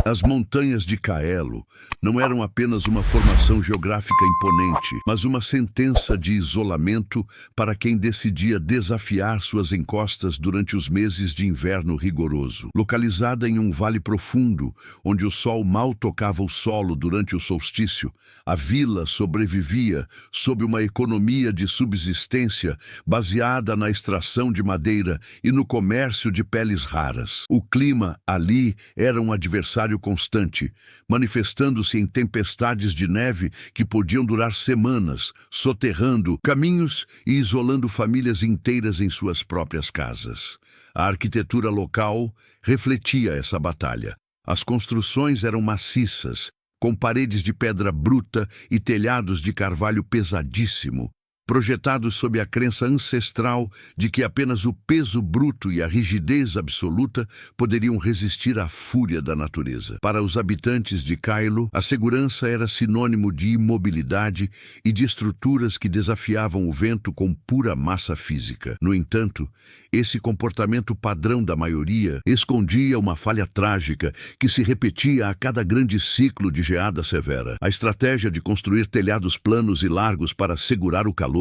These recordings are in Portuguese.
As montanhas de Kaelo não eram apenas uma formação geográfica imponente, mas uma sentença de isolamento para quem decidia desafiar suas encostas durante os meses de inverno rigoroso. Localizada em um vale profundo, onde o sol mal tocava o solo durante o solstício, a vila sobrevivia sob uma economia de subsistência baseada na extração de madeira e no comércio de peles raras. O clima ali era um adversário constante, manifestando-se em tempestades de neve que podiam durar semanas, soterrando caminhos e isolando famílias inteiras em suas próprias casas. A arquitetura local refletia essa batalha. As construções eram maciças, com paredes de pedra bruta e telhados de carvalho pesadíssimo, projetados sob a crença ancestral de que apenas o peso bruto e a rigidez absoluta poderiam resistir à fúria da natureza. Para os habitantes de Kaelo, a segurança era sinônimo de imobilidade e de estruturas que desafiavam o vento com pura massa física. No entanto, esse comportamento padrão da maioria escondia uma falha trágica que se repetia a cada grande ciclo de geada severa. A estratégia de construir telhados planos e largos para segurar o calor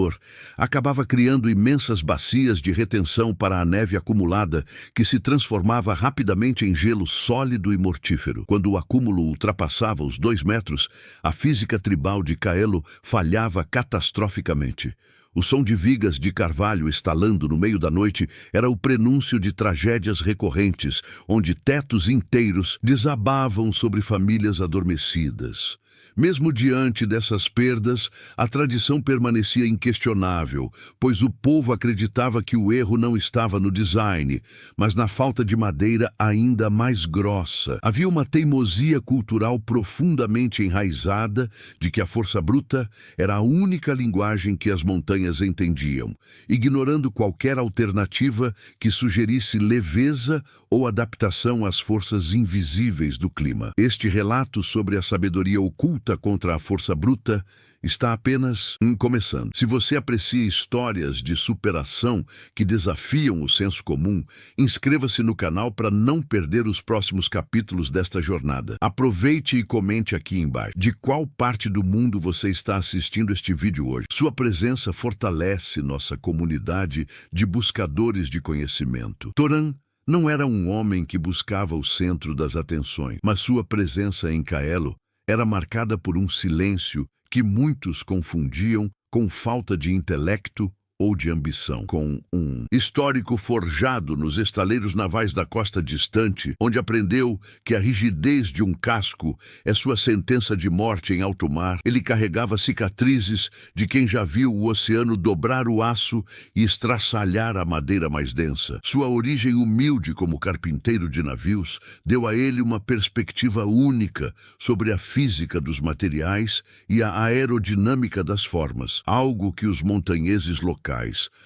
acabava criando imensas bacias de retenção para a neve acumulada, que se transformava rapidamente em gelo sólido e mortífero. Quando o acúmulo ultrapassava os 2 metros, a física tribal de Kaelo falhava catastroficamente. O som de vigas de carvalho estalando no meio da noite era o prenúncio de tragédias recorrentes, onde tetos inteiros desabavam sobre famílias adormecidas. Mesmo diante dessas perdas, a tradição permanecia inquestionável, pois o povo acreditava que o erro não estava no design, mas na falta de madeira ainda mais grossa. Havia uma teimosia cultural profundamente enraizada de que a força bruta era a única linguagem que as montanhas entendiam, ignorando qualquer alternativa que sugerisse leveza ou adaptação às forças invisíveis do clima. Este relato sobre a sabedoria oculta contra a força bruta está apenas começando. Se você aprecia histórias de superação que desafiam o senso comum, inscreva-se no canal para não perder os próximos capítulos desta jornada. Aproveite e comente aqui embaixo de qual parte do mundo você está assistindo este vídeo hoje. Sua presença fortalece nossa comunidade de buscadores de conhecimento. Toran não era um homem que buscava o centro das atenções, mas sua presença em Kaelo era marcada por um silêncio que muitos confundiam com falta de intelecto ou de ambição. Com um histórico forjado nos estaleiros navais da costa distante, onde aprendeu que a rigidez de um casco é sua sentença de morte em alto mar, ele carregava cicatrizes de quem já viu o oceano dobrar o aço e estraçalhar a madeira mais densa. Sua origem humilde como carpinteiro de navios deu a ele uma perspectiva única sobre a física dos materiais e a aerodinâmica das formas, algo que os montanheses locais,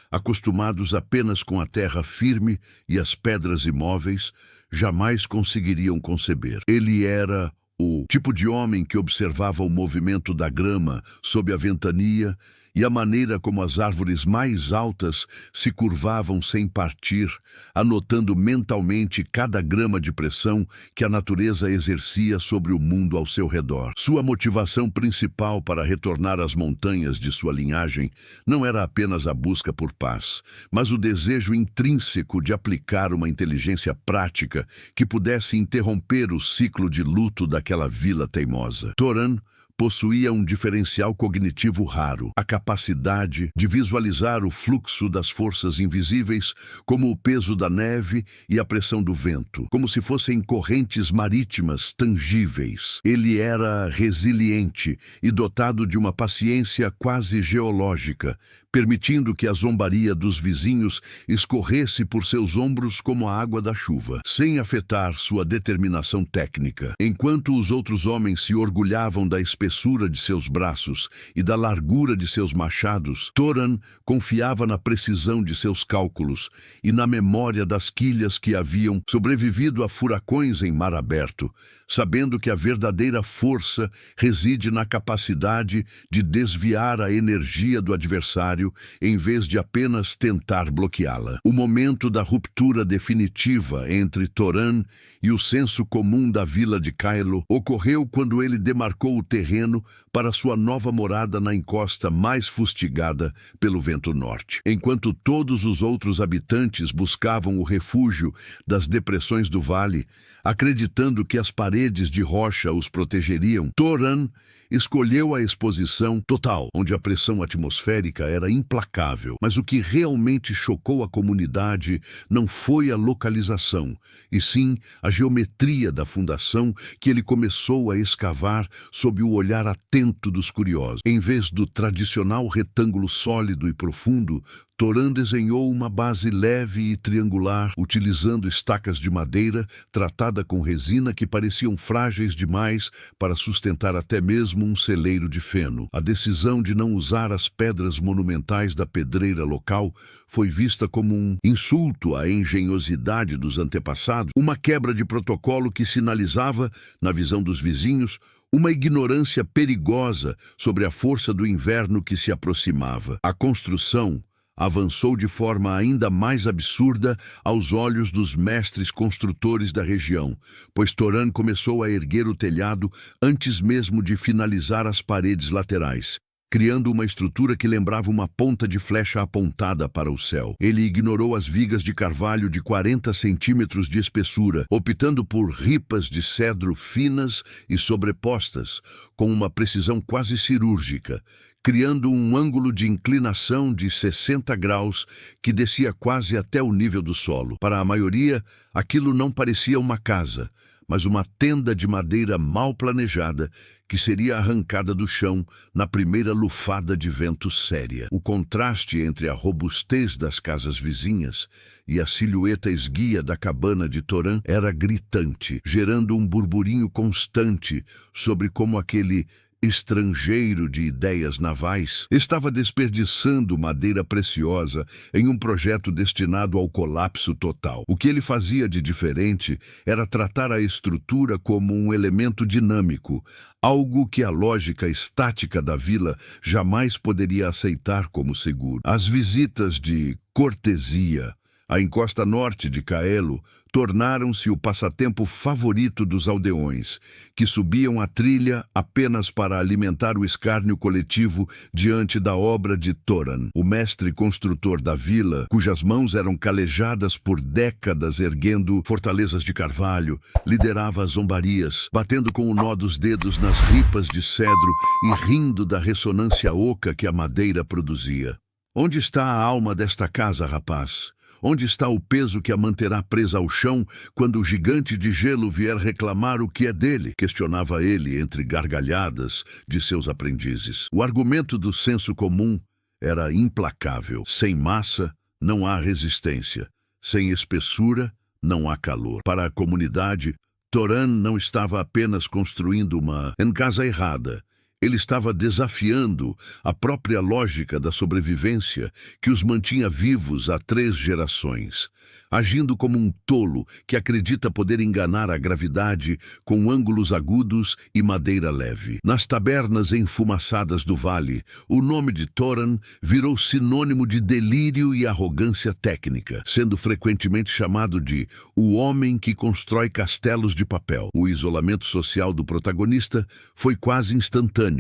acostumados apenas com a terra firme e as pedras imóveis, jamais conseguiriam conceber. Ele era o tipo de homem que observava o movimento da grama sob a ventania e a maneira como as árvores mais altas se curvavam sem partir, anotando mentalmente cada grama de pressão que a natureza exercia sobre o mundo ao seu redor. Sua motivação principal para retornar às montanhas de sua linhagem não era apenas a busca por paz, mas o desejo intrínseco de aplicar uma inteligência prática que pudesse interromper o ciclo de luto daquela vila teimosa. Toran possuía um diferencial cognitivo raro, a capacidade de visualizar o fluxo das forças invisíveis, como o peso da neve e a pressão do vento, como se fossem correntes marítimas tangíveis. Ele era resiliente e dotado de uma paciência quase geológica, permitindo que a zombaria dos vizinhos escorresse por seus ombros como a água da chuva, sem afetar sua determinação técnica. Enquanto os outros homens se orgulhavam da espessura de seus braços e da largura de seus machados, Toran confiava na precisão de seus cálculos e na memória das quilhas que haviam sobrevivido a furacões em mar aberto, sabendo que a verdadeira força reside na capacidade de desviar a energia do adversário cenário em vez de apenas tentar bloqueá-la. O momento da ruptura definitiva entre Toran e o senso comum da vila de Kylo ocorreu quando ele demarcou o terreno para sua nova morada na encosta mais fustigada pelo vento norte. Enquanto todos os outros habitantes buscavam o refúgio das depressões do vale, acreditando que as paredes de rocha os protegeriam, Toran escolheu a exposição total, onde a pressão atmosférica era implacável. Mas o que realmente chocou a comunidade não foi a localização, e sim a geometria da fundação que ele começou a escavar sob o olhar atento dos curiosos. Em vez do tradicional retângulo sólido e profundo, Toran desenhou uma base leve e triangular, utilizando estacas de madeira tratada com resina que pareciam frágeis demais para sustentar até mesmo um celeiro de feno. A decisão de não usar as pedras monumentais da pedreira local foi vista como um insulto à engenhosidade dos antepassados, uma quebra de protocolo que sinalizava, na visão dos vizinhos, uma ignorância perigosa sobre a força do inverno que se aproximava. A construção avançou de forma ainda mais absurda aos olhos dos mestres construtores da região, pois Toran começou a erguer o telhado antes mesmo de finalizar as paredes laterais, criando uma estrutura que lembrava uma ponta de flecha apontada para o céu. Ele ignorou as vigas de carvalho de 40 centímetros de espessura, optando por ripas de cedro finas e sobrepostas, com uma precisão quase cirúrgica, criando um ângulo de inclinação de 60 graus que descia quase até o nível do solo. Para a maioria, aquilo não parecia uma casa, mas uma tenda de madeira mal planejada que seria arrancada do chão na primeira lufada de vento séria. O contraste entre a robustez das casas vizinhas e a silhueta esguia da cabana de Toran era gritante, gerando um burburinho constante sobre como aquele estrangeiro de ideias navais estava desperdiçando madeira preciosa em um projeto destinado ao colapso total. O que ele fazia de diferente era tratar a estrutura como um elemento dinâmico, algo que a lógica estática da vila jamais poderia aceitar como seguro. As visitas de cortesia à encosta norte de Kaelo tornaram-se o passatempo favorito dos aldeões, que subiam a trilha apenas para alimentar o escárnio coletivo diante da obra de Toran, o mestre construtor da vila, cujas mãos eram calejadas por décadas erguendo fortalezas de carvalho, liderava as zombarias, batendo com o nó dos dedos nas ripas de cedro e rindo da ressonância oca que a madeira produzia. Onde está a alma desta casa, rapaz? Onde está o peso que a manterá presa ao chão quando o gigante de gelo vier reclamar o que é dele? Questionava ele entre gargalhadas de seus aprendizes. O argumento do senso comum era implacável. Sem massa, não há resistência. Sem espessura, não há calor. Para a comunidade, Toran não estava apenas construindo uma casa errada. Ele estava desafiando a própria lógica da sobrevivência que os mantinha vivos há 3 gerações, agindo como um tolo que acredita poder enganar a gravidade com ângulos agudos e madeira leve. Nas tabernas enfumaçadas do vale, o nome de Toran virou sinônimo de delírio e arrogância técnica, sendo frequentemente chamado de o homem que constrói castelos de papel. O isolamento social do protagonista foi quase instantâneo,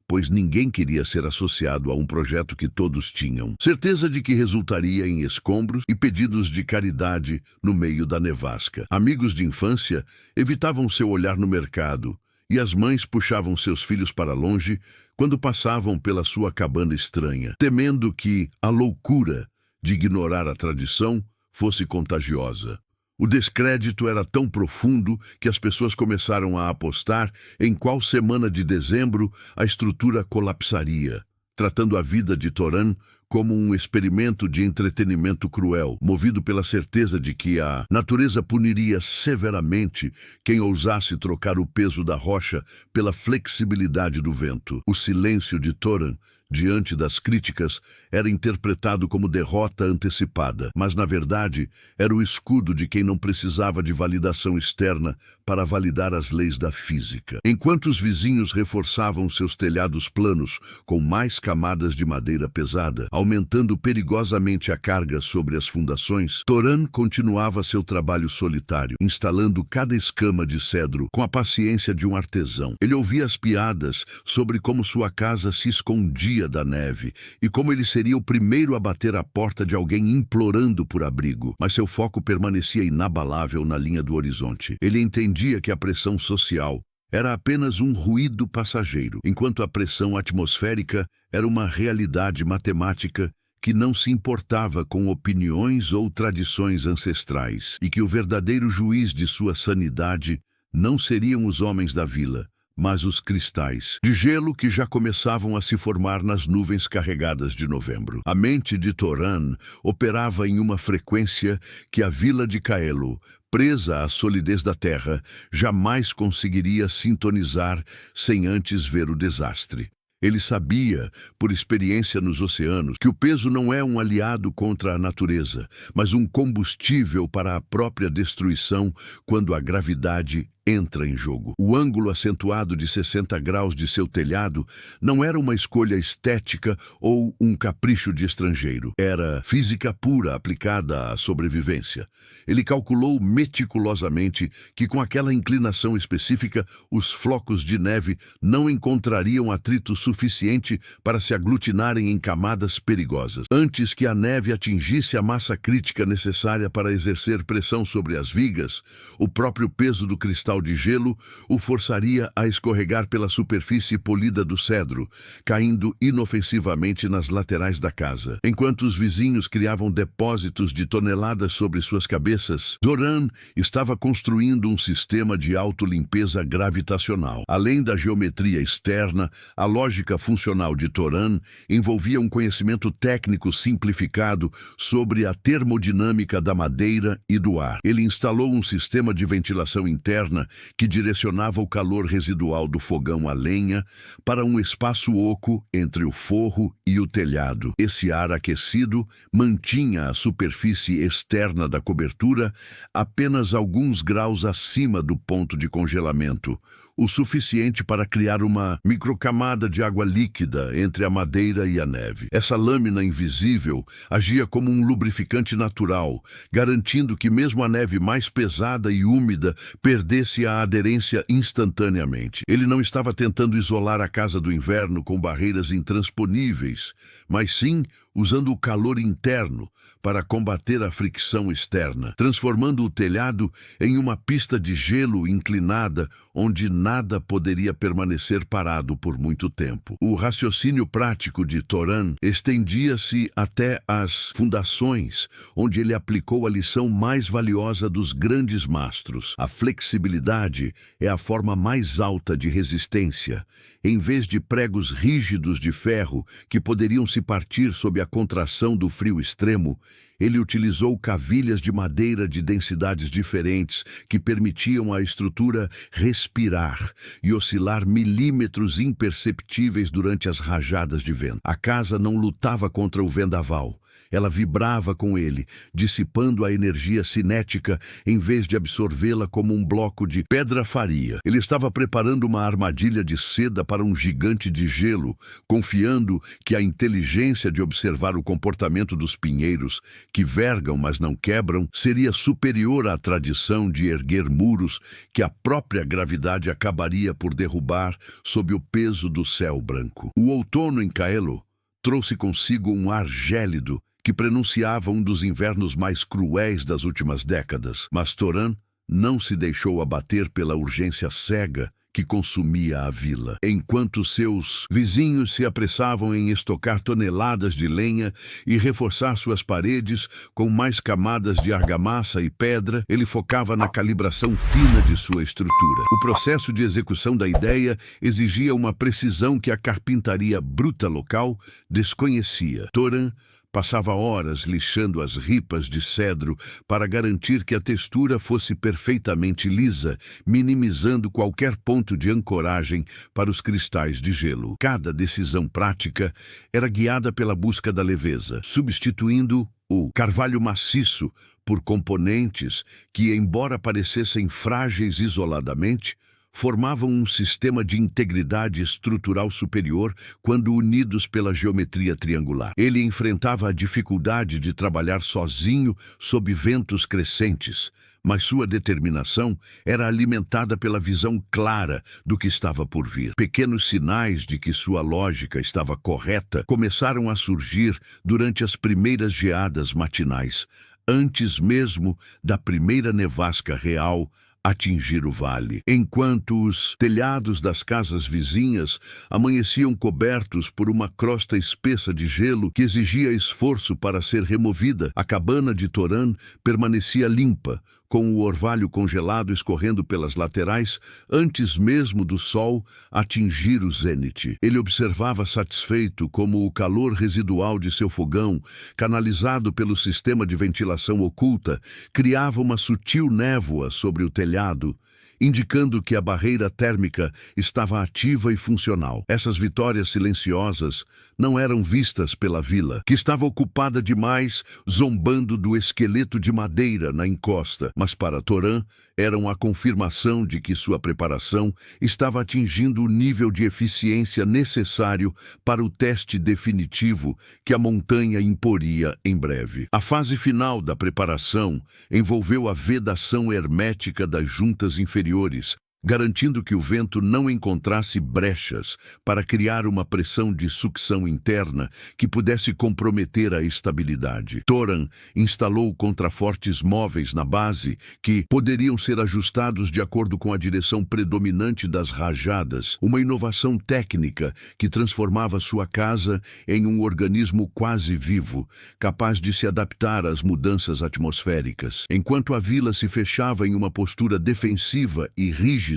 pois ninguém queria ser associado a um projeto que todos tinham certeza de que resultaria em escombros e pedidos de caridade no meio da nevasca. Amigos de infância evitavam seu olhar no mercado, e as mães puxavam seus filhos para longe quando passavam pela sua cabana estranha, temendo que a loucura de ignorar a tradição fosse contagiosa. O descrédito era tão profundo que as pessoas começaram a apostar em qual semana de dezembro a estrutura colapsaria, tratando a vida de Toran como um experimento de entretenimento cruel, movido pela certeza de que a natureza puniria severamente quem ousasse trocar o peso da rocha pela flexibilidade do vento. O silêncio de Toran diante das críticas, era interpretado como derrota antecipada, mas, na verdade, era o escudo de quem não precisava de validação externa para validar as leis da física. Enquanto os vizinhos reforçavam seus telhados planos com mais camadas de madeira pesada, aumentando perigosamente a carga sobre as fundações, Toran continuava seu trabalho solitário, instalando cada escama de cedro com a paciência de um artesão. Ele ouvia as piadas sobre como sua casa se escondia da neve e como ele seria o primeiro a bater à porta de alguém implorando por abrigo, mas seu foco permanecia inabalável na linha do horizonte. Ele entendia que a pressão social era apenas um ruído passageiro, enquanto a pressão atmosférica era uma realidade matemática que não se importava com opiniões ou tradições ancestrais, e que o verdadeiro juiz de sua sanidade não seriam os homens da vila, mas os cristais de gelo que já começavam a se formar nas nuvens carregadas de novembro. A mente de Toran operava em uma frequência que a vila de Kaelo, presa à solidez da terra, jamais conseguiria sintonizar sem antes ver o desastre. Ele sabia, por experiência nos oceanos, que o peso não é um aliado contra a natureza, mas um combustível para a própria destruição quando a gravidade entra em jogo. O ângulo acentuado de 60 graus de seu telhado não era uma escolha estética ou um capricho de estrangeiro. Era física pura aplicada à sobrevivência. Ele calculou meticulosamente que com aquela inclinação específica, os flocos de neve não encontrariam atrito suficiente para se aglutinarem em camadas perigosas. Antes que a neve atingisse a massa crítica necessária para exercer pressão sobre as vigas, o próprio peso do cristal de gelo o forçaria a escorregar pela superfície polida do cedro, caindo inofensivamente nas laterais da casa. Enquanto os vizinhos criavam depósitos de toneladas sobre suas cabeças, Toran estava construindo um sistema de autolimpeza gravitacional. Além da geometria externa, a lógica funcional de Toran envolvia um conhecimento técnico simplificado sobre a termodinâmica da madeira e do ar. Ele instalou um sistema de ventilação interna que direcionava o calor residual do fogão a lenha para um espaço oco entre o forro e o telhado. Esse ar aquecido mantinha a superfície externa da cobertura apenas alguns graus acima do ponto de congelamento, o suficiente para criar uma microcamada de água líquida entre a madeira e a neve. Essa lâmina invisível agia como um lubrificante natural, garantindo que mesmo a neve mais pesada e úmida perdesse a aderência instantaneamente. Ele não estava tentando isolar a casa do inverno com barreiras intransponíveis, mas sim usando o calor interno para combater a fricção externa, transformando o telhado em uma pista de gelo inclinada onde nada poderia permanecer parado por muito tempo. O raciocínio prático de Toran estendia-se até as fundações, onde ele aplicou a lição mais valiosa dos grandes mastros. A flexibilidade é a forma mais alta de resistência. Em vez de pregos rígidos de ferro que poderiam se partir sob a contração do frio extremo, ele utilizou cavilhas de madeira de densidades diferentes que permitiam à estrutura respirar e oscilar milímetros imperceptíveis durante as rajadas de vento. A casa não lutava contra o vendaval. Ela vibrava com ele, dissipando a energia cinética em vez de absorvê-la como um bloco de pedra faria. Ele estava preparando uma armadilha de seda para um gigante de gelo, confiando que a inteligência de observar o comportamento dos pinheiros, que vergam mas não quebram, seria superior à tradição de erguer muros que a própria gravidade acabaria por derrubar sob o peso do céu branco. O outono em Kaelo trouxe consigo um ar gélido que prenunciava um dos invernos mais cruéis das últimas décadas. Mas Toran não se deixou abater pela urgência cega que consumia a vila. Enquanto seus vizinhos se apressavam em estocar toneladas de lenha e reforçar suas paredes com mais camadas de argamassa e pedra, ele focava na calibração fina de sua estrutura. O processo de execução da ideia exigia uma precisão que a carpintaria bruta local desconhecia. Toran Passava horas lixando as ripas de cedro para garantir que a textura fosse perfeitamente lisa, minimizando qualquer ponto de ancoragem para os cristais de gelo. Cada decisão prática era guiada pela busca da leveza, substituindo o carvalho maciço por componentes que, embora parecessem frágeis isoladamente, formavam um sistema de integridade estrutural superior quando unidos pela geometria triangular. Ele enfrentava a dificuldade de trabalhar sozinho sob ventos crescentes, mas sua determinação era alimentada pela visão clara do que estava por vir. Pequenos sinais de que sua lógica estava correta começaram a surgir durante as primeiras geadas matinais, antes mesmo da primeira nevasca real atingir o vale. Enquanto os telhados das casas vizinhas amanheciam cobertos por uma crosta espessa de gelo que exigia esforço para ser removida, a cabana de Toran permanecia limpa, com o orvalho congelado escorrendo pelas laterais antes mesmo do sol atingir o zênite. Ele observava satisfeito como o calor residual de seu fogão, canalizado pelo sistema de ventilação oculta, criava uma sutil névoa sobre o telhado, indicando que a barreira térmica estava ativa e funcional. Essas vitórias silenciosas não eram vistas pela vila, que estava ocupada demais, zombando do esqueleto de madeira na encosta, mas para Toran eram a confirmação de que sua preparação estava atingindo o nível de eficiência necessário para o teste definitivo que a montanha imporia em breve. A fase final da preparação envolveu a vedação hermética das juntas inferiores, garantindo que o vento não encontrasse brechas para criar uma pressão de sucção interna que pudesse comprometer a estabilidade. Toran instalou contrafortes móveis na base que poderiam ser ajustados de acordo com a direção predominante das rajadas, uma inovação técnica que transformava sua casa em um organismo quase vivo, capaz de se adaptar às mudanças atmosféricas. Enquanto a vila se fechava em uma postura defensiva e rígida,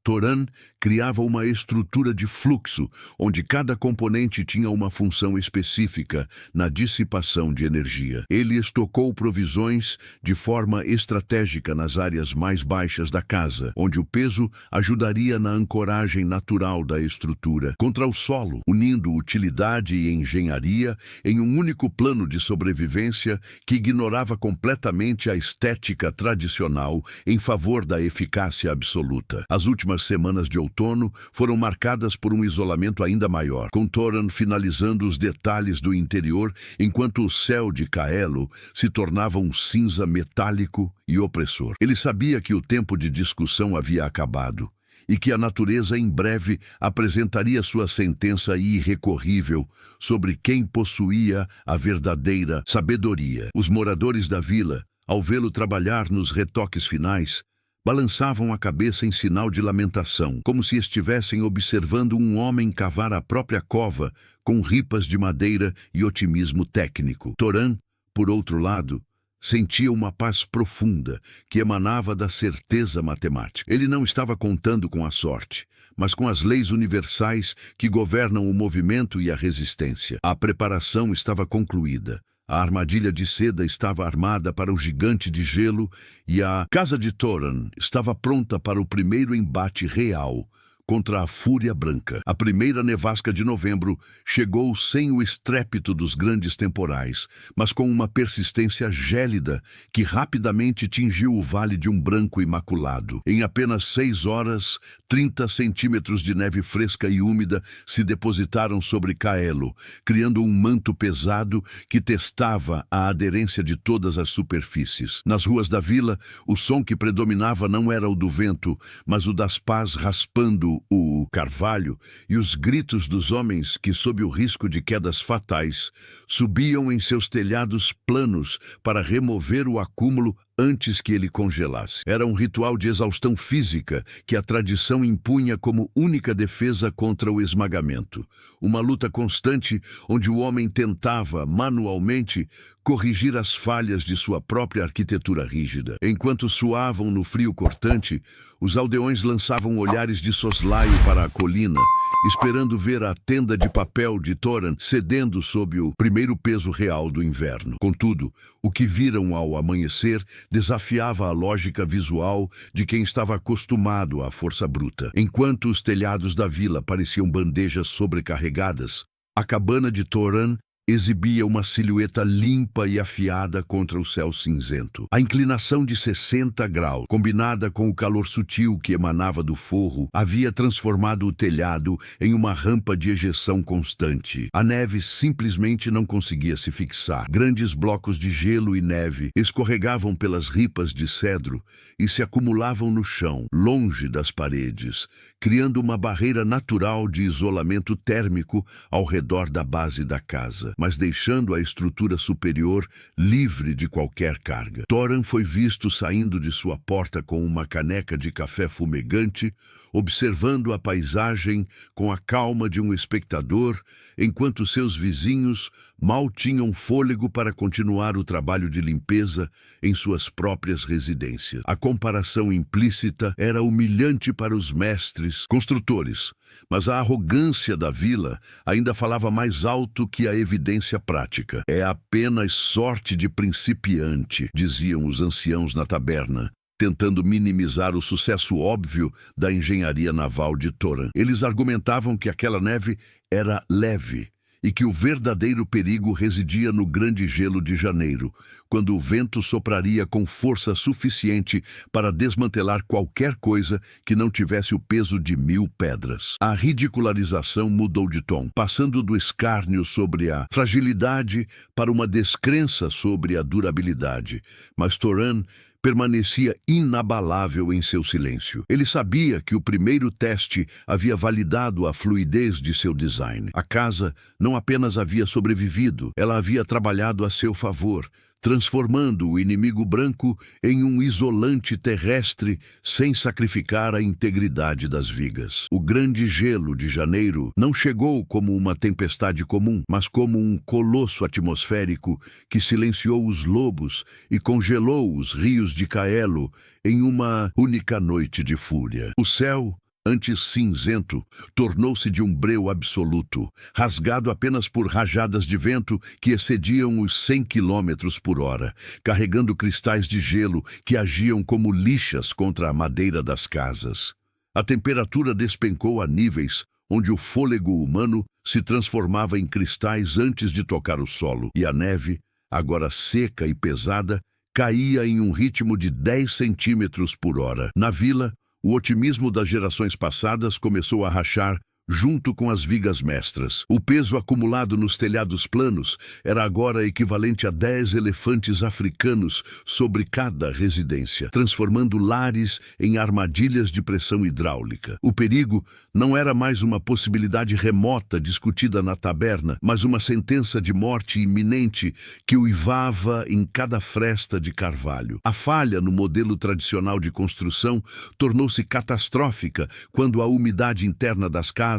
Toran criava uma estrutura de fluxo, onde cada componente tinha uma função específica na dissipação de energia. Ele estocou provisões de forma estratégica nas áreas mais baixas da casa, onde o peso ajudaria na ancoragem natural da estrutura contra o solo, unindo utilidade e engenharia em um único plano de sobrevivência que ignorava completamente a estética tradicional em favor da eficácia absoluta. As últimas semanas de outono foram marcadas por um isolamento ainda maior, com Toran finalizando os detalhes do interior enquanto o céu de Kaelo se tornava um cinza metálico e opressor. Ele sabia que o tempo de discussão havia acabado e que a natureza em breve apresentaria sua sentença irrecorrível sobre quem possuía a verdadeira sabedoria. Os moradores da vila, ao vê-lo trabalhar nos retoques finais, balançavam a cabeça em sinal de lamentação, como se estivessem observando um homem cavar a própria cova com ripas de madeira e otimismo técnico. Toran, por outro lado, sentia uma paz profunda que emanava da certeza matemática. Ele não estava contando com a sorte, mas com as leis universais que governam o movimento e a resistência. A preparação estava concluída. A armadilha de seda estava armada para o gigante de gelo e a casa de Toran estava pronta para o primeiro embate real contra a Fúria Branca. A primeira nevasca de novembro chegou sem o estrépito dos grandes temporais, mas com uma persistência gélida que rapidamente tingiu o vale de um branco imaculado. Em apenas 6 horas, 30 centímetros de neve fresca e úmida se depositaram sobre Kaelo, criando um manto pesado que testava a aderência de todas as superfícies. Nas ruas da vila, o som que predominava não era o do vento, mas o das pás raspando o carvalho e os gritos dos homens que, sob o risco de quedas fatais, subiam em seus telhados planos para remover o acúmulo antes que ele congelasse. Era um ritual de exaustão física que a tradição impunha como única defesa contra o esmagamento. Uma luta constante onde o homem tentava, manualmente, corrigir as falhas de sua própria arquitetura rígida. Enquanto suavam no frio cortante, os aldeões lançavam olhares de soslaio para a colina, esperando ver a tenda de papel de Thoran cedendo sob o primeiro peso real do inverno. Contudo, o que viram ao amanhecer desafiava a lógica visual de quem estava acostumado à força bruta. Enquanto os telhados da vila pareciam bandejas sobrecarregadas, a cabana de Thoran exibia uma silhueta limpa e afiada contra o céu cinzento. A inclinação de 60 graus, combinada com o calor sutil que emanava do forro, havia transformado o telhado em uma rampa de ejeção constante. A neve simplesmente não conseguia se fixar. Grandes blocos de gelo e neve escorregavam pelas ripas de cedro e se acumulavam no chão, longe das paredes, criando uma barreira natural de isolamento térmico ao redor da base da casa, mas deixando a estrutura superior livre de qualquer carga. Thoran foi visto saindo de sua porta com uma caneca de café fumegante, observando a paisagem com a calma de um espectador, enquanto seus vizinhos mal tinham fôlego para continuar o trabalho de limpeza em suas próprias residências. A comparação implícita era humilhante para os mestres construtores, mas a arrogância da vila ainda falava mais alto que a evidência prática. É apenas sorte de principiante, diziam os anciãos na taberna, tentando minimizar o sucesso óbvio da engenharia naval de Thoran. Eles argumentavam que aquela neve era leve e que o verdadeiro perigo residia no grande gelo de janeiro, quando o vento sopraria com força suficiente para desmantelar qualquer coisa que não tivesse o peso de 1000 pedras. A ridicularização mudou de tom, passando do escárnio sobre a fragilidade para uma descrença sobre a durabilidade. Mas Thoran permanecia inabalável em seu silêncio. Ele sabia que o primeiro teste havia validado a fluidez de seu design. A casa não apenas havia sobrevivido, ela havia trabalhado a seu favor, transformando o inimigo branco em um isolante terrestre sem sacrificar a integridade das vigas. O grande gelo de janeiro não chegou como uma tempestade comum, mas como um colosso atmosférico que silenciou os lobos e congelou os rios de Kaelo em uma única noite de fúria. O céu, antes cinzento, tornou-se de um breu absoluto, rasgado apenas por rajadas de vento que excediam os 100 quilômetros por hora, carregando cristais de gelo que agiam como lixas contra a madeira das casas. A temperatura despencou a níveis onde o fôlego humano se transformava em cristais antes de tocar o solo, e a neve, agora seca e pesada, caía em um ritmo de 10 centímetros por hora. Na vila, o otimismo das gerações passadas começou a rachar junto com as vigas mestras. O peso acumulado nos telhados planos era agora equivalente a 10 elefantes africanos sobre cada residência, transformando lares em armadilhas de pressão hidráulica. O perigo não era mais uma possibilidade remota discutida na taberna, mas uma sentença de morte iminente que uivava em cada fresta de carvalho. A falha no modelo tradicional de construção tornou-se catastrófica quando a umidade interna das casas,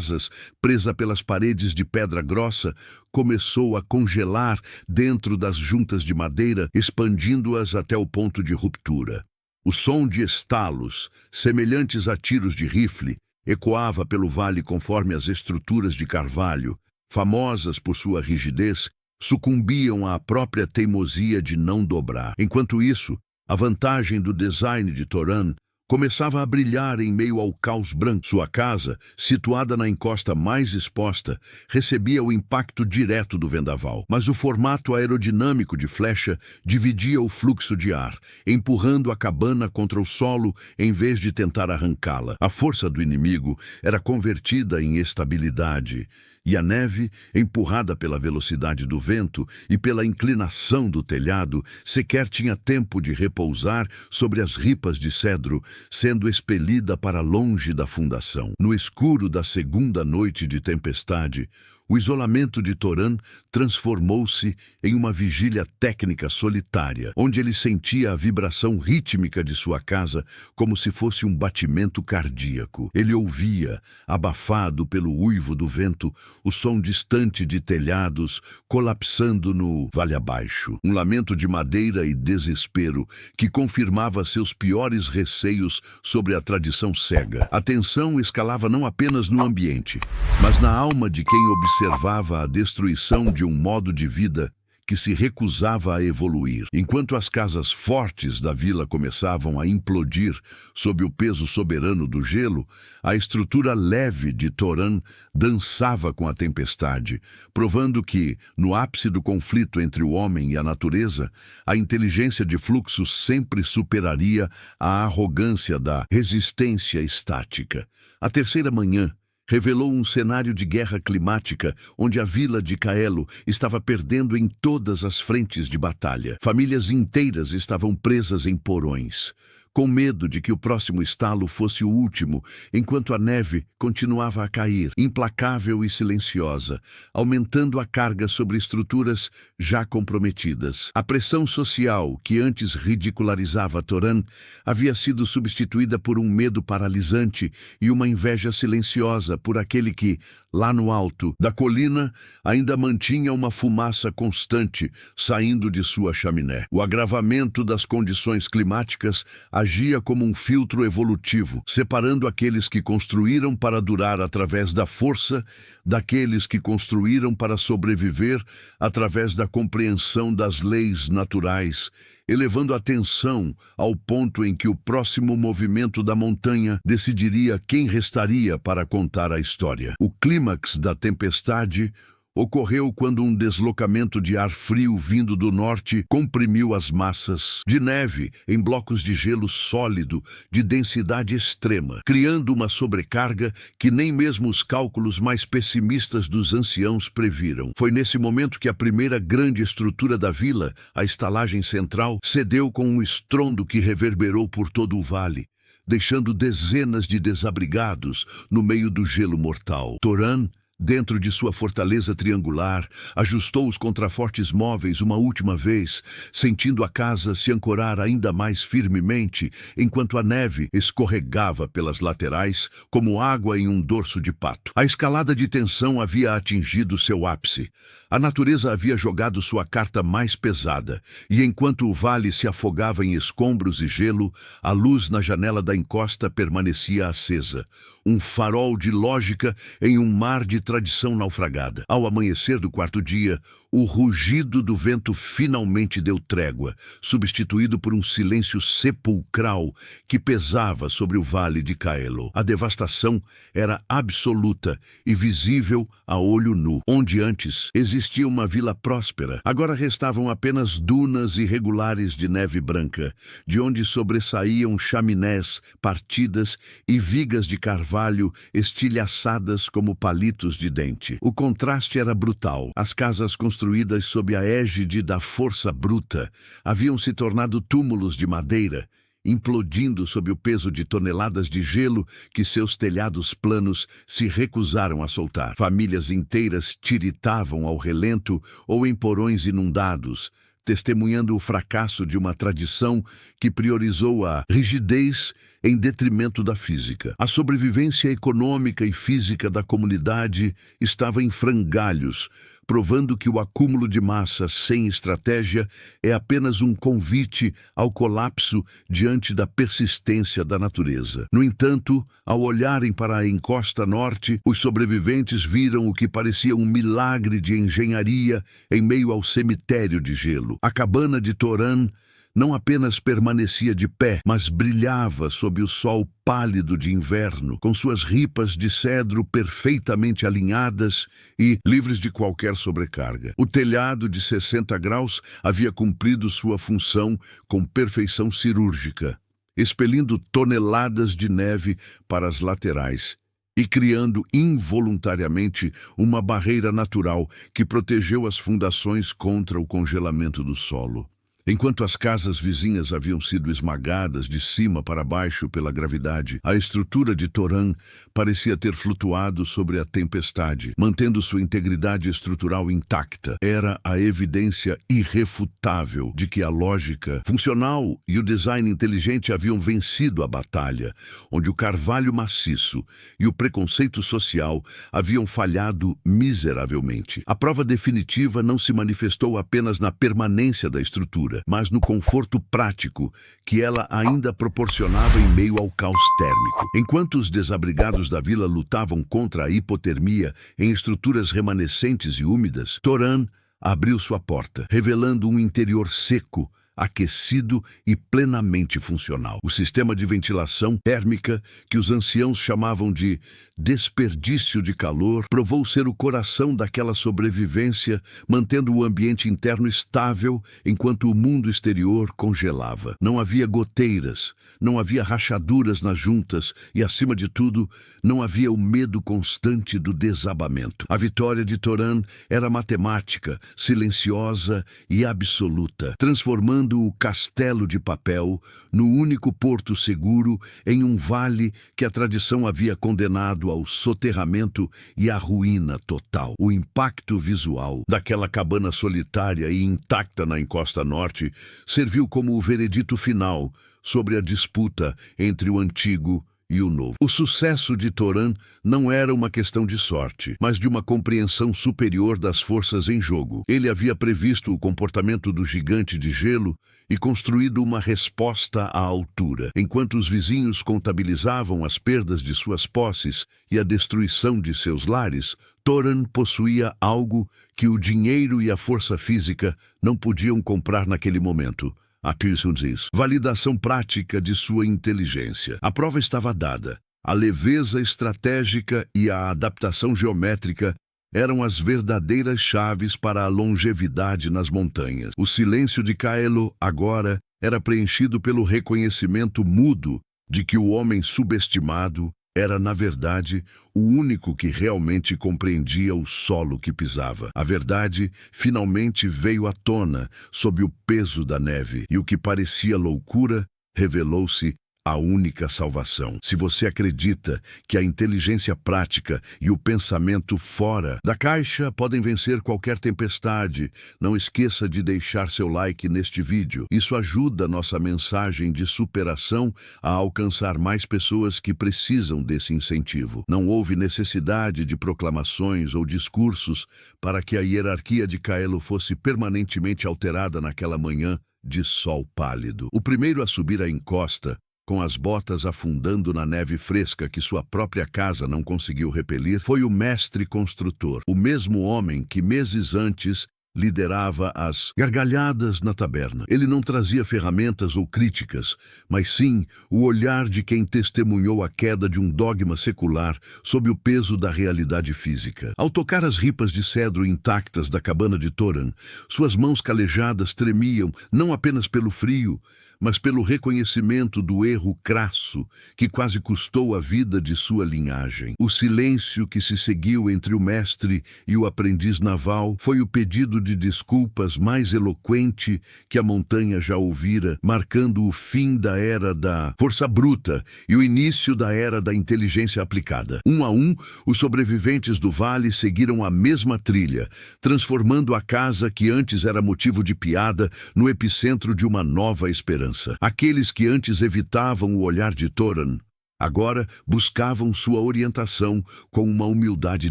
presa pelas paredes de pedra grossa, começou a congelar dentro das juntas de madeira, expandindo-as até o ponto de ruptura. O som de estalos, semelhantes a tiros de rifle, ecoava pelo vale conforme as estruturas de carvalho, famosas por sua rigidez, sucumbiam à própria teimosia de não dobrar. Enquanto isso, a vantagem do design de Thoran começava a brilhar em meio ao caos branco. Sua casa, situada na encosta mais exposta, recebia o impacto direto do vendaval. Mas o formato aerodinâmico de flecha dividia o fluxo de ar, empurrando a cabana contra o solo em vez de tentar arrancá-la. A força do inimigo era convertida em estabilidade, e a neve, empurrada pela velocidade do vento e pela inclinação do telhado, sequer tinha tempo de repousar sobre as ripas de cedro, sendo expelida para longe da fundação. No escuro da segunda noite de tempestade, O isolamento de Toran transformou-se em uma vigília técnica solitária, onde ele sentia a vibração rítmica de sua casa como se fosse um batimento cardíaco. Ele ouvia, abafado pelo uivo do vento, o som distante de telhados colapsando no vale abaixo. Um lamento de madeira e desespero que confirmava seus piores receios sobre a tradição cega. A tensão escalava não apenas no ambiente, mas na alma de quem observava a destruição de um modo de vida que se recusava a evoluir. Enquanto as casas fortes da vila começavam a implodir sob o peso soberano do gelo, a estrutura leve de Toran dançava com a tempestade, provando que, no ápice do conflito entre o homem e a natureza, a inteligência de fluxo sempre superaria a arrogância da resistência estática. A terceira manhã revelou um cenário de guerra climática onde a vila de Kaelo estava perdendo em todas as frentes de batalha. Famílias inteiras estavam presas em porões, com medo de que o próximo estalo fosse o último, enquanto a neve continuava a cair, implacável e silenciosa, aumentando a carga sobre estruturas já comprometidas. A pressão social, que antes ridicularizava Toran, havia sido substituída por um medo paralisante e uma inveja silenciosa por aquele que, lá no alto da colina, ainda mantinha uma fumaça constante saindo de sua chaminé. O agravamento das condições climáticas agia como um filtro evolutivo, separando aqueles que construíram para durar através da força daqueles que construíram para sobreviver através da compreensão das leis naturais, elevando a tensão ao ponto em que o próximo movimento da montanha decidiria quem restaria para contar a história. O clímax da tempestade ocorreu quando um deslocamento de ar frio vindo do norte comprimiu as massas de neve em blocos de gelo sólido de densidade extrema, criando uma sobrecarga que nem mesmo os cálculos mais pessimistas dos anciãos previram. Foi nesse momento que a primeira grande estrutura da vila, a estalagem central, cedeu com um estrondo que reverberou por todo o vale, deixando dezenas de desabrigados no meio do gelo mortal. Toran, dentro de sua fortaleza triangular, ajustou os contrafortes móveis uma última vez, sentindo a casa se ancorar ainda mais firmemente, enquanto a neve escorregava pelas laterais como água em um dorso de pato. A escalada de tensão havia atingido seu ápice. A natureza havia jogado sua carta mais pesada, e enquanto o vale se afogava em escombros e gelo, a luz na janela da encosta permanecia acesa, um farol de lógica em um mar de tradição naufragada. Ao amanhecer do quarto dia, o rugido do vento finalmente deu trégua, substituído por um silêncio sepulcral que pesava sobre o vale de Kaelo. A devastação era absoluta e visível a olho nu. Onde antes existia uma vila próspera, agora restavam apenas dunas irregulares de neve branca, de onde sobressaíam chaminés partidas e vigas de carvalho estilhaçadas como palitos de dente. O contraste era brutal. As casas construídas sob a égide da força bruta haviam se tornado túmulos de madeira, implodindo sob o peso de toneladas de gelo que seus telhados planos se recusaram a soltar. Famílias inteiras tiritavam ao relento ou em porões inundados, testemunhando o fracasso de uma tradição que priorizou a rigidez em detrimento da física. A sobrevivência econômica e física da comunidade estava em frangalhos, provando que o acúmulo de massa sem estratégia é apenas um convite ao colapso diante da persistência da natureza. No entanto, ao olharem para a encosta norte, os sobreviventes viram o que parecia um milagre de engenharia em meio ao cemitério de gelo. A cabana de Toran não apenas permanecia de pé, mas brilhava sob o sol pálido de inverno, com suas ripas de cedro perfeitamente alinhadas e livres de qualquer sobrecarga. O telhado de 60 graus havia cumprido sua função com perfeição cirúrgica, expelindo toneladas de neve para as laterais e criando involuntariamente uma barreira natural que protegeu as fundações contra o congelamento do solo. Enquanto as casas vizinhas haviam sido esmagadas de cima para baixo pela gravidade, a estrutura de Toran parecia ter flutuado sobre a tempestade, mantendo sua integridade estrutural intacta. Era a evidência irrefutável de que a lógica funcional e o design inteligente haviam vencido a batalha, onde o carvalho maciço e o preconceito social haviam falhado miseravelmente. A prova definitiva não se manifestou apenas na permanência da estrutura, mas no conforto prático que ela ainda proporcionava em meio ao caos térmico. Enquanto os desabrigados da vila lutavam contra a hipotermia em estruturas remanescentes e úmidas, Toran abriu sua porta, revelando um interior seco, aquecido e plenamente funcional. O sistema de ventilação térmica, que os anciãos chamavam de desperdício de calor, provou ser o coração daquela sobrevivência, mantendo o ambiente interno estável enquanto o mundo exterior congelava. Não havia goteiras, não havia rachaduras nas juntas e, acima de tudo, não havia o medo constante do desabamento. A vitória de Toran era matemática, silenciosa e absoluta, transformando o castelo de papel no único porto seguro em um vale que a tradição havia condenado ao soterramento e à ruína total. O impacto visual daquela cabana solitária e intacta na encosta norte serviu como o veredito final sobre a disputa entre o antigo e o novo. O sucesso de Toran não era uma questão de sorte, mas de uma compreensão superior das forças em jogo. Ele havia previsto o comportamento do gigante de gelo e construído uma resposta à altura. Enquanto os vizinhos contabilizavam as perdas de suas posses e a destruição de seus lares, Toran possuía algo que o dinheiro e a força física não podiam comprar naquele momento. A Pearson diz: validação prática de sua inteligência. A prova estava dada. A leveza estratégica e a adaptação geométrica eram as verdadeiras chaves para a longevidade nas montanhas. O silêncio de Kaelo, agora, era preenchido pelo reconhecimento mudo de que o homem subestimado era, na verdade, o único que realmente compreendia o solo que pisava. A verdade finalmente veio à tona sob o peso da neve, e o que parecia loucura revelou-se a única salvação. Se você acredita que a inteligência prática e o pensamento fora da caixa podem vencer qualquer tempestade, não esqueça de deixar seu like neste vídeo. Isso ajuda nossa mensagem de superação a alcançar mais pessoas que precisam desse incentivo. Não houve necessidade de proclamações ou discursos para que a hierarquia de Kaelo fosse permanentemente alterada naquela manhã de sol pálido. O primeiro a subir a encosta, com as botas afundando na neve fresca que sua própria casa não conseguiu repelir, foi o mestre construtor, o mesmo homem que meses antes liderava as gargalhadas na taberna. Ele não trazia ferramentas ou críticas, mas sim o olhar de quem testemunhou a queda de um dogma secular sob o peso da realidade física. Ao tocar as ripas de cedro intactas da cabana de Toran, suas mãos calejadas tremiam não apenas pelo frio, mas pelo reconhecimento do erro crasso que quase custou a vida de sua linhagem. O silêncio que se seguiu entre o mestre e o aprendiz naval foi o pedido de desculpas mais eloquente que a montanha já ouvira, marcando o fim da era da força bruta e o início da era da inteligência aplicada. Um a um, os sobreviventes do vale seguiram a mesma trilha, transformando a casa que antes era motivo de piada no epicentro de uma nova esperança. Aqueles que antes evitavam o olhar de Toran, agora buscavam sua orientação com uma humildade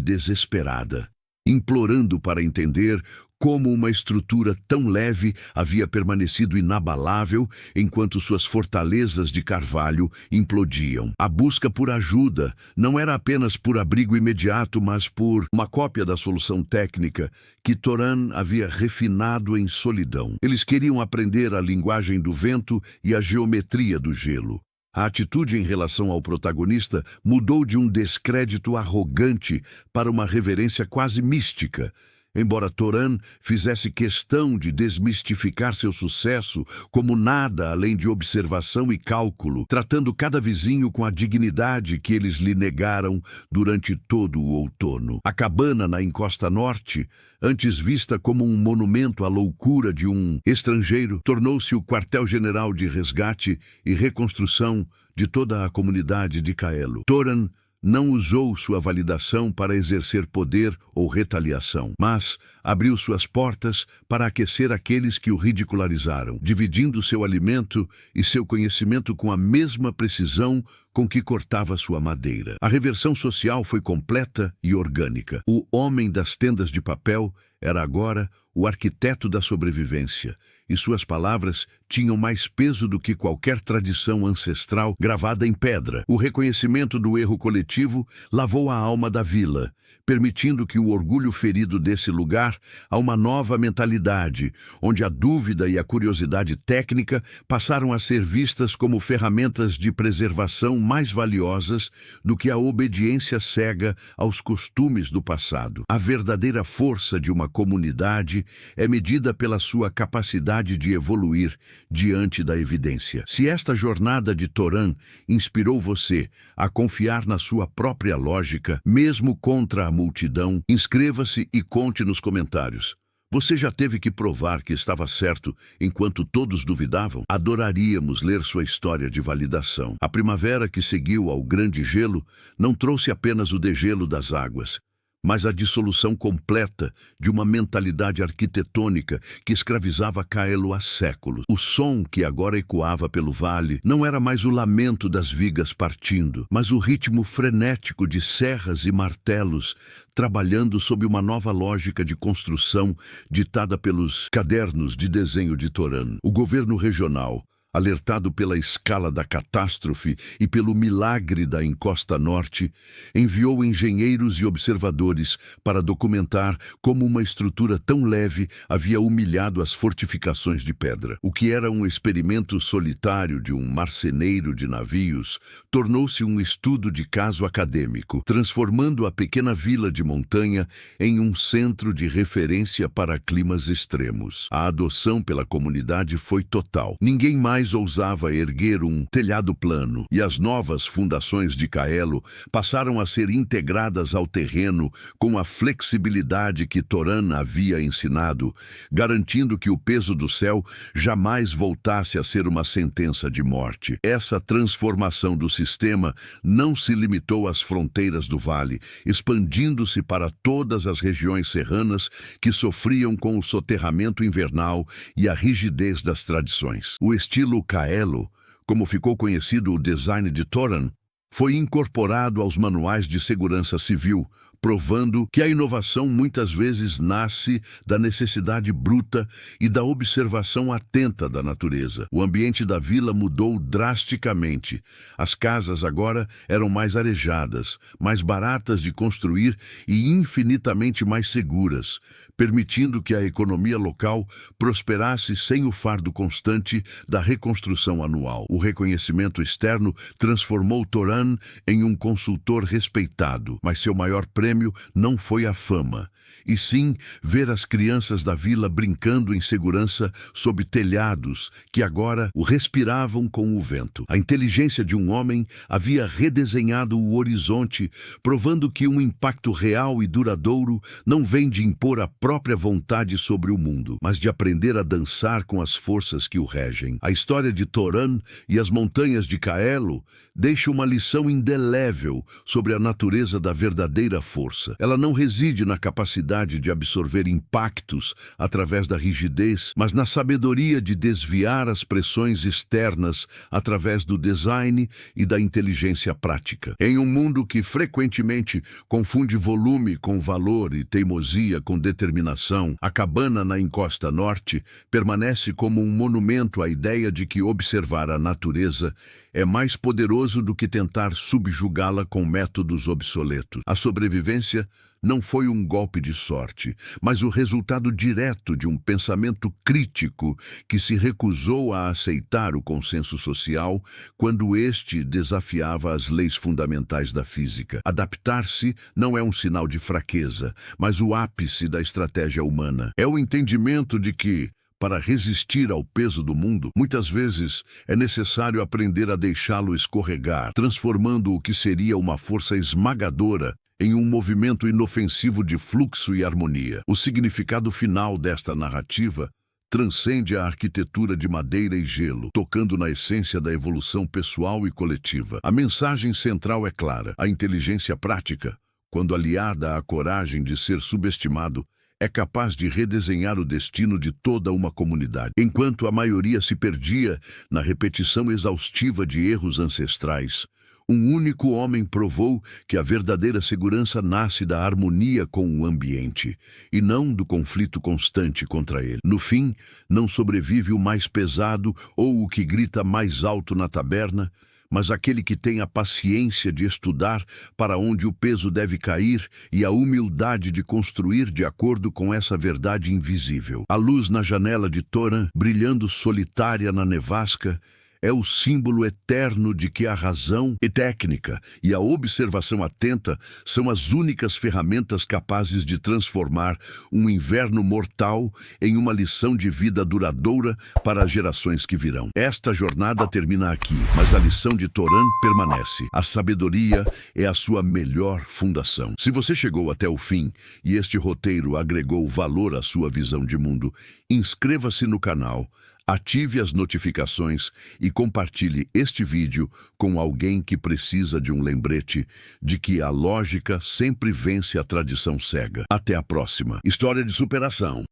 desesperada, implorando para entender como uma estrutura tão leve havia permanecido inabalável enquanto suas fortalezas de carvalho implodiam. A busca por ajuda não era apenas por abrigo imediato, mas por uma cópia da solução técnica que Toran havia refinado em solidão. Eles queriam aprender a linguagem do vento e a geometria do gelo. A atitude em relação ao protagonista mudou de um descrédito arrogante para uma reverência quase mística. Embora Toran fizesse questão de desmistificar seu sucesso como nada além de observação e cálculo, tratando cada vizinho com a dignidade que eles lhe negaram durante todo o outono. A cabana na encosta norte, antes vista como um monumento à loucura de um estrangeiro, tornou-se o quartel-general de resgate e reconstrução de toda a comunidade de Kaelo. Toran não usou sua validação para exercer poder ou retaliação, mas abriu suas portas para aquecer aqueles que o ridicularizaram, dividindo seu alimento e seu conhecimento com a mesma precisão com que cortava sua madeira. A reversão social foi completa e orgânica. O homem das tendas de papel era agora o arquiteto da sobrevivência, e suas palavras tinham mais peso do que qualquer tradição ancestral gravada em pedra. O reconhecimento do erro coletivo lavou a alma da vila, permitindo que o orgulho ferido desse lugar a uma nova mentalidade, onde a dúvida e a curiosidade técnica passaram a ser vistas como ferramentas de preservação mais valiosas do que a obediência cega aos costumes do passado. A verdadeira força de uma comunidade é medida pela sua capacidade de evoluir diante da evidência. Se esta jornada de Toran inspirou você a confiar na sua própria lógica, mesmo contra a multidão, inscreva-se e conte nos comentários. Você já teve que provar que estava certo enquanto todos duvidavam? Adoraríamos ler sua história de validação. A primavera que seguiu ao grande gelo não trouxe apenas o degelo das águas, mas a dissolução completa de uma mentalidade arquitetônica que escravizava Kaelo há séculos. O som que agora ecoava pelo vale não era mais o lamento das vigas partindo, mas o ritmo frenético de serras e martelos trabalhando sob uma nova lógica de construção ditada pelos cadernos de desenho de Toran. O governo regional, alertado pela escala da catástrofe e pelo milagre da encosta norte, enviou engenheiros e observadores para documentar como uma estrutura tão leve havia humilhado as fortificações de pedra. O que era um experimento solitário de um marceneiro de navios tornou-se um estudo de caso acadêmico, transformando a pequena vila de montanha em um centro de referência para climas extremos. A adoção pela comunidade foi total. Ninguém mais ousava erguer um telhado plano, e as novas fundações de Kaelo passaram a ser integradas ao terreno com a flexibilidade que Toran havia ensinado, garantindo que o peso do céu jamais voltasse a ser uma sentença de morte. Essa transformação do sistema não se limitou às fronteiras do vale, expandindo-se para todas as regiões serranas que sofriam com o soterramento invernal e a rigidez das tradições. O estilo Kaelo, como ficou conhecido o design de Toran, foi incorporado aos manuais de segurança civil, provando que a inovação muitas vezes nasce da necessidade bruta e da observação atenta da natureza. O ambiente da vila mudou drasticamente. As casas agora eram mais arejadas, mais baratas de construir e infinitamente mais seguras, permitindo que a economia local prosperasse sem o fardo constante da reconstrução anual. O reconhecimento externo transformou Toran em um consultor respeitado, mas seu maior prêmio não foi a fama, e sim ver as crianças da vila brincando em segurança sob telhados que agora o respiravam com o vento. A inteligência de um homem havia redesenhado o horizonte, provando que um impacto real e duradouro não vem de impor a própria vontade sobre o mundo, mas de aprender a dançar com as forças que o regem. A história de Toran e as montanhas de Kaelo deixa uma lição indelével sobre a natureza da verdadeira força. Ela não reside na capacidade de absorver impactos através da rigidez, mas na sabedoria de desviar as pressões externas através do design e da inteligência prática. Em um mundo que frequentemente confunde volume com valor e teimosia com determinação, a cabana na encosta norte permanece como um monumento à ideia de que observar a natureza é mais poderoso do que tentar subjugá-la com métodos obsoletos. A sobrevivência não foi um golpe de sorte, mas o resultado direto de um pensamento crítico que se recusou a aceitar o consenso social quando este desafiava as leis fundamentais da física. Adaptar-se não é um sinal de fraqueza, mas o ápice da estratégia humana. É o entendimento de que, para resistir ao peso do mundo, muitas vezes é necessário aprender a deixá-lo escorregar, transformando o que seria uma força esmagadora em um movimento inofensivo de fluxo e harmonia. O significado final desta narrativa transcende a arquitetura de madeira e gelo, tocando na essência da evolução pessoal e coletiva. A mensagem central é clara: a inteligência prática, quando aliada à coragem de ser subestimado, é capaz de redesenhar o destino de toda uma comunidade. Enquanto a maioria se perdia na repetição exaustiva de erros ancestrais, um único homem provou que a verdadeira segurança nasce da harmonia com o ambiente, e não do conflito constante contra ele. No fim, não sobrevive o mais pesado ou o que grita mais alto na taberna, mas aquele que tem a paciência de estudar para onde o peso deve cair e a humildade de construir de acordo com essa verdade invisível. A luz na janela de Toran, brilhando solitária na nevasca, é o símbolo eterno de que a razão e técnica e a observação atenta são as únicas ferramentas capazes de transformar um inverno mortal em uma lição de vida duradoura para as gerações que virão. Esta jornada termina aqui, mas a lição de Toran permanece. A sabedoria é a sua melhor fundação. Se você chegou até o fim e este roteiro agregou valor à sua visão de mundo, inscreva-se no canal, ative as notificações e compartilhe este vídeo com alguém que precisa de um lembrete de que a lógica sempre vence a tradição cega. Até a próxima. História de superação.